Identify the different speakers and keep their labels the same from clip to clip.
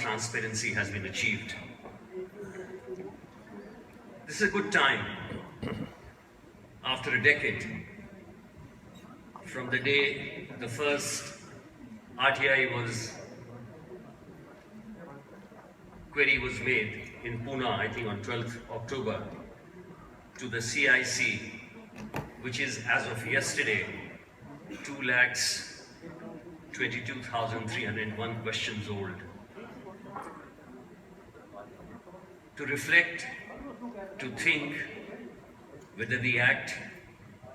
Speaker 1: transparency has been achieved. This is a good time, after a decade, from the day the first RTI query was made in Pune, I think on 12th October, to the CIC, which is as of yesterday, 2,22,301 questions old. To reflect, to think whether the Act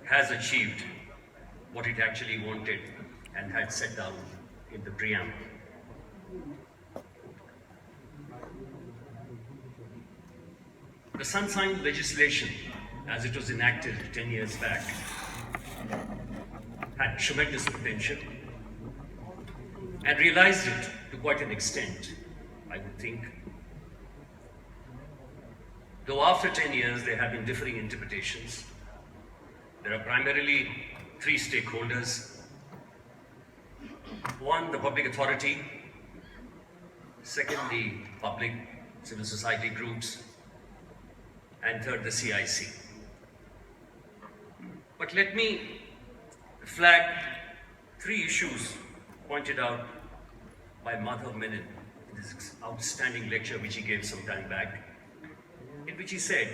Speaker 1: has achieved what it actually wanted and had set down in the preamble. The Sunshine legislation, as it was enacted 10 years back, had tremendous potential and realized it to quite an extent, I would think. Though after 10 years there have been differing interpretations. There are primarily three stakeholders. One, the public authority. Second, the public civil society groups. And third, the CIC. But let me flag three issues pointed out by Madhav Menon in this outstanding lecture which he gave some time back, in which he said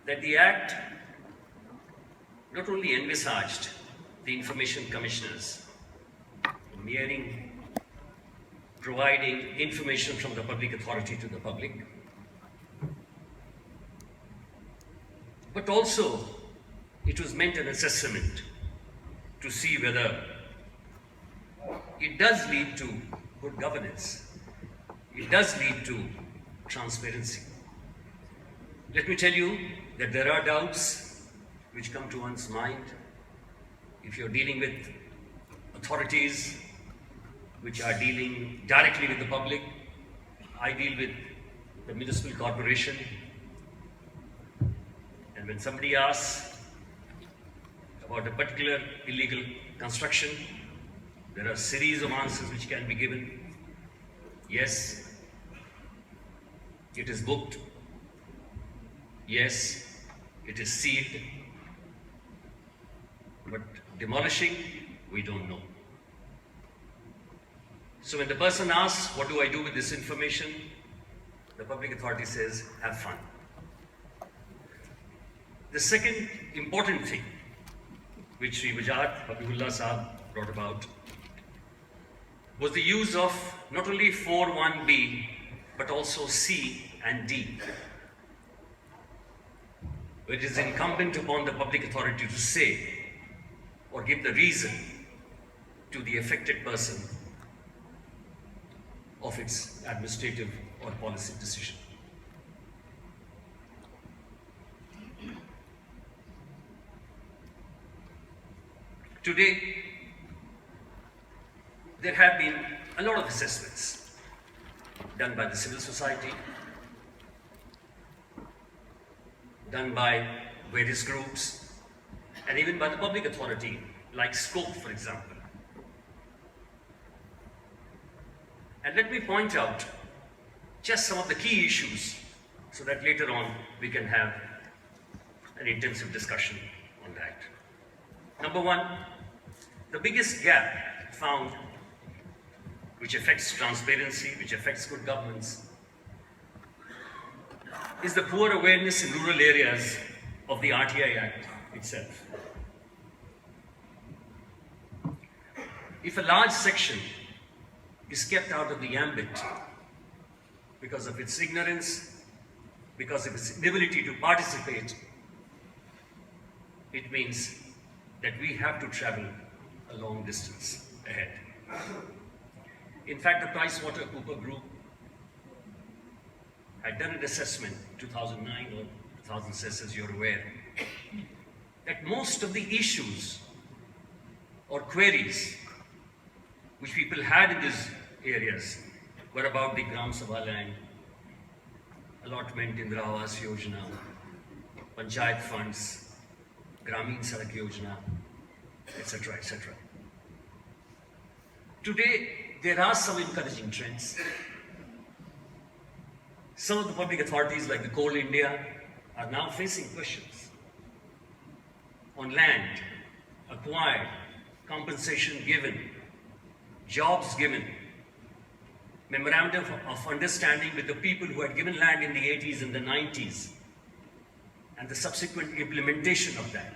Speaker 1: that the Act not only envisaged the information commissioners providing information from the public authority to the public, but also it was meant an assessment to see whether it does lead to good governance, it does lead to transparency. Let me tell you that there are doubts which come to one's mind if you're dealing with authorities which are dealing directly with the public. I deal with the municipal corporation, and when somebody asks about a particular illegal construction, there are a series of answers which can be given. Yes, it is booked. Yes, it is sealed. But demolishing, we don't know. So when the person asks, what do I do with this information? The public authority says, have fun. The second important thing which Sri Vajat Habibullah Sahab brought about was the use of not only 4.1b but also C and D, where it is incumbent upon the public authority to say or give the reason to the affected person of its administrative or policy decision. Today, there have been a lot of assessments done by the civil society, done by various groups, and even by the public authority, like Scope, for example. And let me point out just some of the key issues so that later on we can have an intensive discussion on that. Number one, the biggest gap found which affects transparency, which affects good governance, is the poor awareness in rural areas of the RTI Act itself. If a large section is kept out of the ambit because of its ignorance, because of its inability to participate, it means that we have to travel a long distance ahead. In fact, the PricewaterhouseCoopers Group had done an assessment, 2009 or 2006, as you're aware, that most of the issues or queries which people had in these areas were about the Gram Sabha land, allotment Indira Awas Yojana, Panchayat funds, Gramin Sadak Yojana, etc., etc. Today, there are some encouraging trends. Some of the public authorities like the Coal India are now facing questions on land acquired, compensation given, jobs given, memorandum of understanding with the people who had given land in the 80s and the 90s, and the subsequent implementation of that.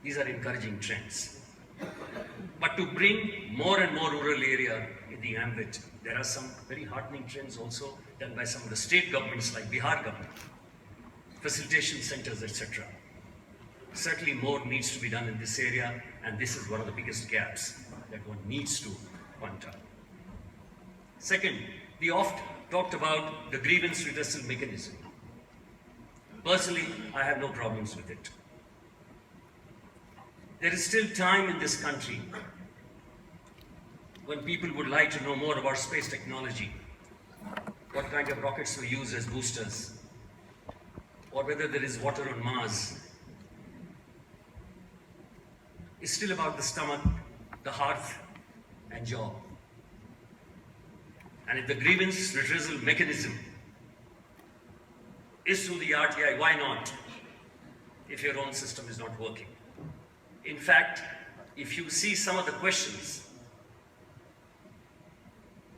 Speaker 1: These are encouraging trends. But to bring more and more rural area in the ambit, there are some very heartening trends also done by some of the state governments like Bihar government, facilitation centers, etc. Certainly more needs to be done in this area, and this is one of the biggest gaps that one needs to point out. Second, we oft talked about the grievance redressal mechanism. Personally, I have no problems with it. There is still time in this country when people would like to know more about space technology, what kind of rockets we use as boosters, or whether there is water on Mars. It's still about the stomach, the hearth, and job. And if the grievance redressal mechanism is through the RTI, why not? If your own system is not working. In fact, if you see some of the questions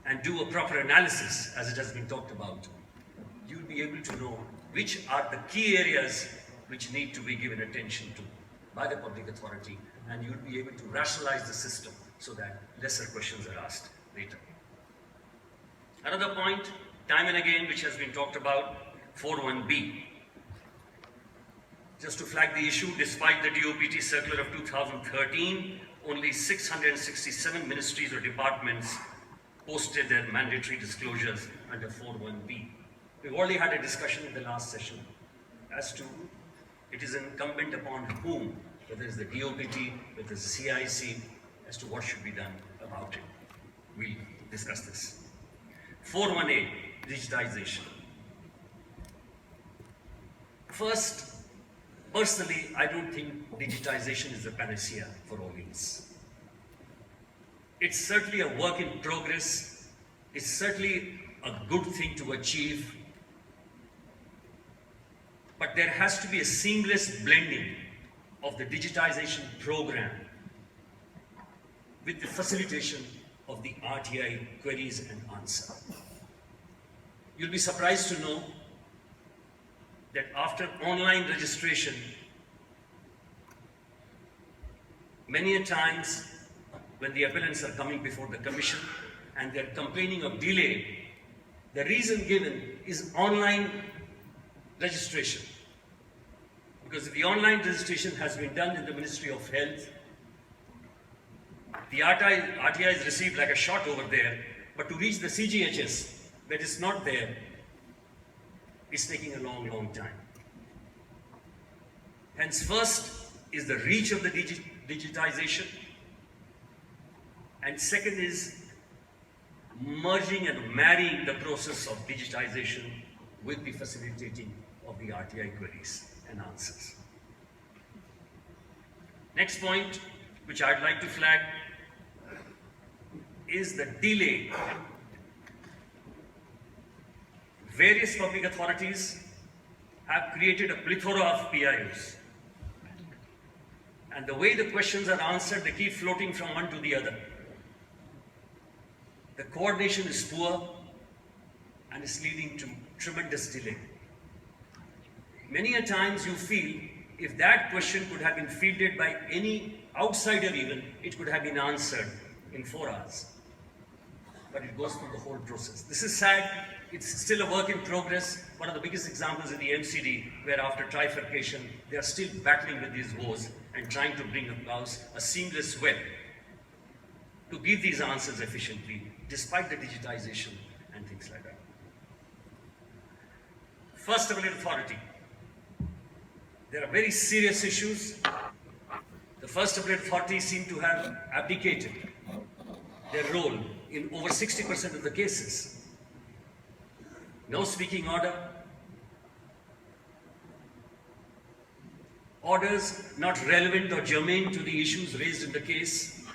Speaker 1: and do a proper analysis, as it has been talked about, you'll be able to know which are the key areas which need to be given attention to by the public authority, and you'll be able to rationalize the system so that lesser questions are asked later. Another point, time and again, which has been talked about, 41B. Just to flag the issue, despite the DOPT circular of 2013, only 667 ministries or departments posted their mandatory disclosures under 41B. We've already had a discussion in the last session as to it is incumbent upon whom, whether it's the DOPT, whether it's the CIC, as to what should be done about it. We'll discuss this. 41A, digitization. First, personally, I don't think digitization is the panacea for all ills. It's certainly a work in progress. It's certainly a good thing to achieve. But there has to be a seamless blending of the digitization program with the facilitation of the RTI queries and answer. You'll be surprised to know that after online registration, many a times when the appellants are coming before the commission and they're complaining of delay, the reason given is online registration. Because if the online registration has been done in the Ministry of Health, the RTI is received like a shot over there, but to reach the CGHS, that is not there, it's taking a long, long time. Hence, first is the reach of the digitization, and second is merging and marrying the process of digitization with the facilitating of the RTI queries and answers. Next point, which I'd like to flag, is the delay. Various public authorities have created a plethora of PIOs. And the way the questions are answered, they keep floating from one to the other. The coordination is poor and is leading to tremendous delay. Many a times you feel if that question could have been fielded by any outsider even, it could have been answered in 4 hours. But it goes through the whole process. This is sad. It's still a work in progress. One of the biggest examples in the MCD, where after trifurcation, they are still battling with these woes and trying to bring about a seamless web to give these answers efficiently, despite the digitization and things like that. First appellate authority. There are very serious issues. The first appellate authority seem to have abdicated their role in over 60% of the cases. No speaking order. Orders not relevant or germane to the issues raised in the case.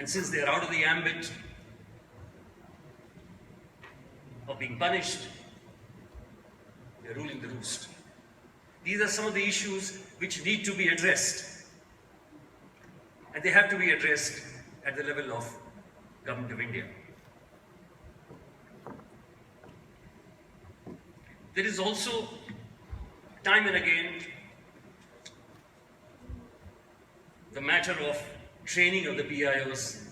Speaker 1: And since they are out of the ambit of being punished, they are ruling the roost. These are some of the issues which need to be addressed. And they have to be addressed at the level of Government of India. There is also, time and again, the matter of training of the PIOs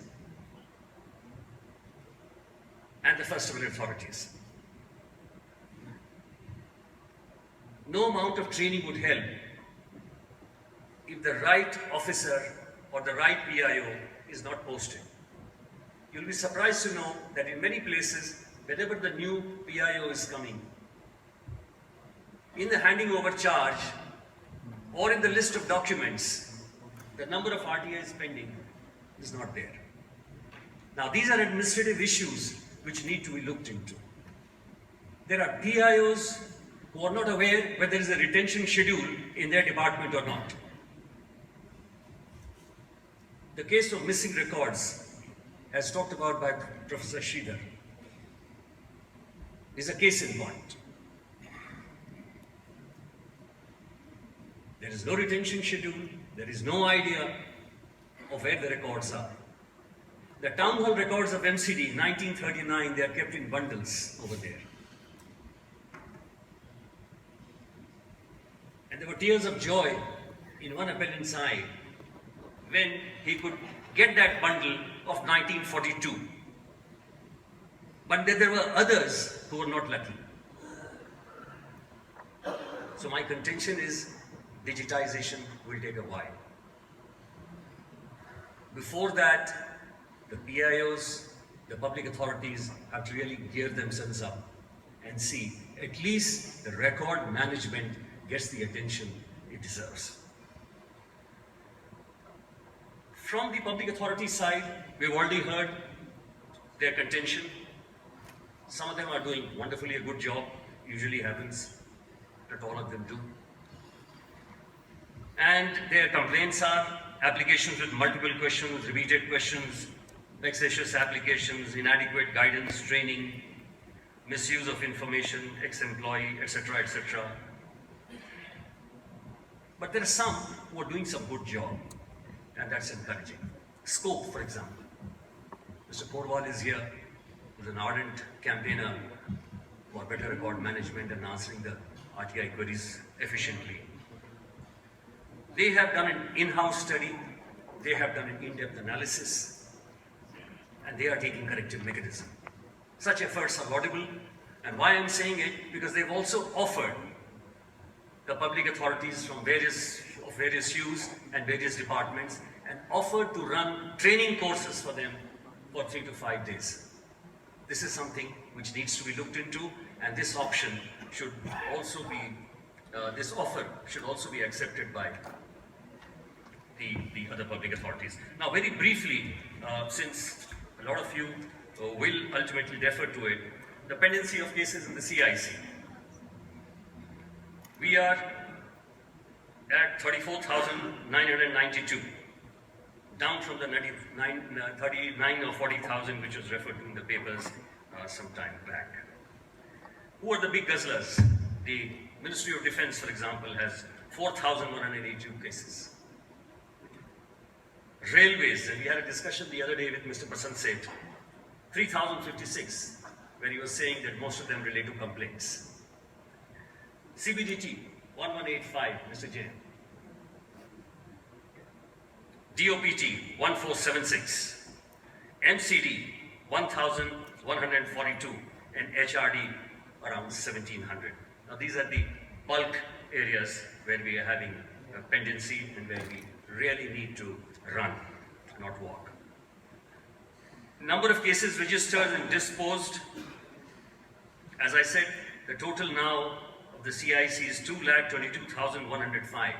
Speaker 1: and the first level authorities. No amount of training would help if the right officer or the right PIO is not posted. You'll be surprised to know that in many places, whenever the new PIO is coming, in the handing over charge or in the list of documents, the number of RTIs pending is not there. Now, these are administrative issues which need to be looked into. There are PIOs who are not aware whether there is a retention schedule in their department or not. The case of missing records, as talked about by Professor Sridhar, is a case in point. There is no retention schedule, there is no idea of where the records are. The town hall records of MCD, 1939, they are kept in bundles over there. And there were tears of joy in one appellant's eye when he could get that bundle of 1942. But then there were others who were not lucky. So my contention is digitization will take a while. Before that, the PIOs, the public authorities have to really gear themselves up and see at least the record management gets the attention it deserves. From the public authority side, we've already heard their contention. Some of them are doing wonderfully a good job, usually happens, that all of them do. And their complaints are applications with multiple questions, repeated questions, vexatious applications, inadequate guidance, training, misuse of information, ex-employee, etc., etc. But there are some who are doing some good job, and that's encouraging. Scope, for example. Mr. Porwal is here, who's an ardent campaigner for better record management and answering the RTI queries efficiently. They have done an in-house study, they have done an in-depth analysis, and they are taking corrective mechanism. Such efforts are laudable, and why I'm saying it, because they've also offered the public authorities from various hues and various departments, and offered to run training courses for them for 3 to 5 days. This is something which needs to be looked into, and this option should also be, this offer should also be accepted by the other public authorities. Now, very briefly, since a lot of you will ultimately defer to it, the pendency of cases in the CIC. We are at 34,992, down from the 39 or 40,000 which was referred to in the papers some time back. Who are the big guzzlers? The Ministry of Defense, for example, has 4,182 cases. Railways, and we had a discussion the other day with Mr. Basant Seth, 3,056, where he was saying that most of them relate to complaints. CBDT, 1185, Mr. Jain. DOPT, 1476. MCD, 1,142. And HRD, around 1,700. Now, these are the bulk areas where we are having a pendency and where we really need to run, not walk. Number of cases registered and disposed. As I said, the total now of the CIC is 2,22,105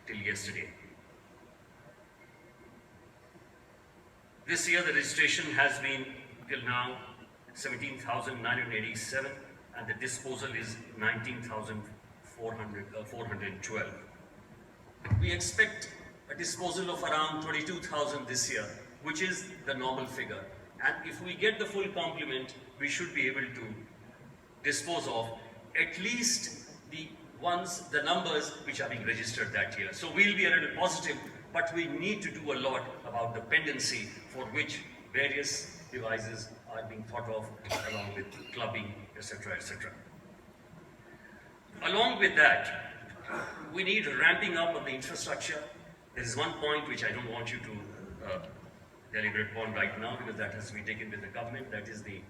Speaker 1: till yesterday. This year the registration has been till now 17,987 and the disposal is 19,412. We expect a disposal of around 22,000 this year, which is the normal figure. And if we get the full complement, we should be able to dispose of at least the numbers which are being registered that year. So we'll be a little positive, but we need to do a lot about the pendency for which various devices are being thought of, along with clubbing, etc., etc. Along with that, we need ramping up of the infrastructure. There is one point which I don't want you to deliberate upon right now, because that has to be taken with the government. That is the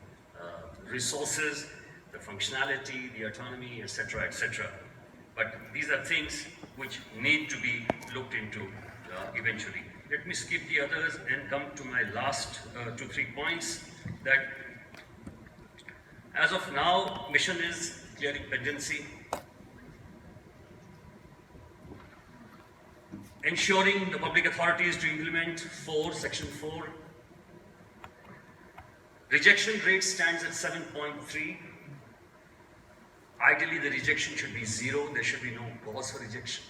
Speaker 1: resources, the functionality, the autonomy, etc., etc. But these are things which need to be looked into eventually. Let me skip the others and come to my last 2-3 points. That as of now, mission is clearing pendency, ensuring the public authorities to implement Section 4. Rejection rate stands at 7.3. Ideally, the rejection should be 0. There should be no cause for rejection.